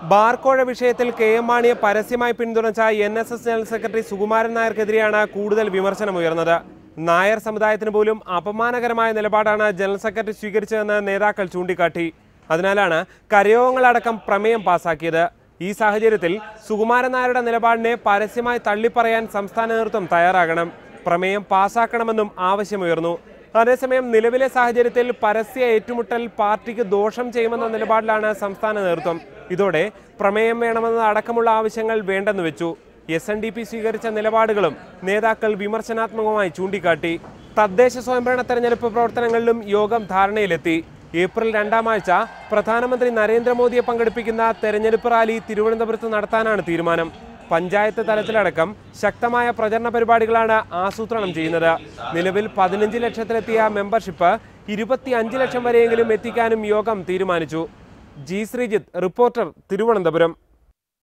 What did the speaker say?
ബാർക്കോഴ വിഷയത്തിൽ കെ.എം. മാണിയെ പരസ്യമായി പിന്തുണച്ച NSS ജനറൽ സെക്രട്ടറി സുകുമാരൻ നായർക്കെതിരെയാണ് കൂടുതൽ വിമർശനമുയർന്നത്. നായർ സമുദായത്തിന് പോലും അപമാനകരമായ നിലപാടാണ് ജനറൽ സെക്രട്ടറി സ്വീകരിച്ചതെന്ന് നേതാക്കൾ ചൂണ്ടിക്കാട്ടി. അതിനാലാണ് കരയോഗങ്ങളടക്കം പ്രമേയം പാസാക്കിയത്. ഈ സാഹചര്യത്തിൽ സുകുമാരൻ നായരുടെ നിലപാടിനെ പരസ്യമായി തള്ളിപ്പറയാൻ സംസ്ഥാന നേതൃത്വം തയ്യാറാകണം. പ്രമേയം പാസാക്കണമെന്നും ആവശ്യമുയർന്നു. അതേസമയം നിലവിലെ സാഹചര്യത്തിൽ പരസ്യ ഏറ്റുമുട്ടൽ പാർട്ടിക്ക് ദോഷം ചെയ്യുമെന്ന നിലപാടിലാണ് സംസ്ഥാന നേതൃത്വം. ഇതോടെ പ്രമേയം വേണമെന്ന അടക്കമുള്ള ആവശ്യങ്ങൾ വേണ്ടെന്ന് വെച്ചു. SNDP സ്വീകരിച്ച നിലപാടുകളും നേതാക്കൾ വിമർശനാത്മകമായി ചൂണ്ടിക്കാട്ടി. തദ്ദേശ സ്വയംഭരണ തെരഞ്ഞെടുപ്പ് പ്രവർത്തനങ്ങളിലും യോഗം ധാരണയിലെത്തി. ഏപ്രിൽ 2-ാം ആഴ്ച പ്രധാനമന്ത്രി നരേന്ദ്രമോദിയെ പങ്കെടുപ്പിക്കുന്ന തെരഞ്ഞെടുപ്പ് റാലി തിരുവനന്തപുരത്ത് നടത്താനാണ് തീരുമാനം. പഞ്ചായത്ത് തലത്തിലടക്കം ശക്തമായ പ്രചരണ പരിപാടികളാണ് ആസൂത്രണം ചെയ്യുന്നത്. നിലവിൽ 15 ലക്ഷത്തിലെത്തിയ മെമ്പർഷിപ്പ് 25 ലക്ഷം വരെയെങ്കിലും എത്തിക്കാനും യോഗം തീരുമാനിച്ചു. G. ശ്രീജിത്ത്, റിപ്പോർട്ടർ, തിരുവനന്തപുരം.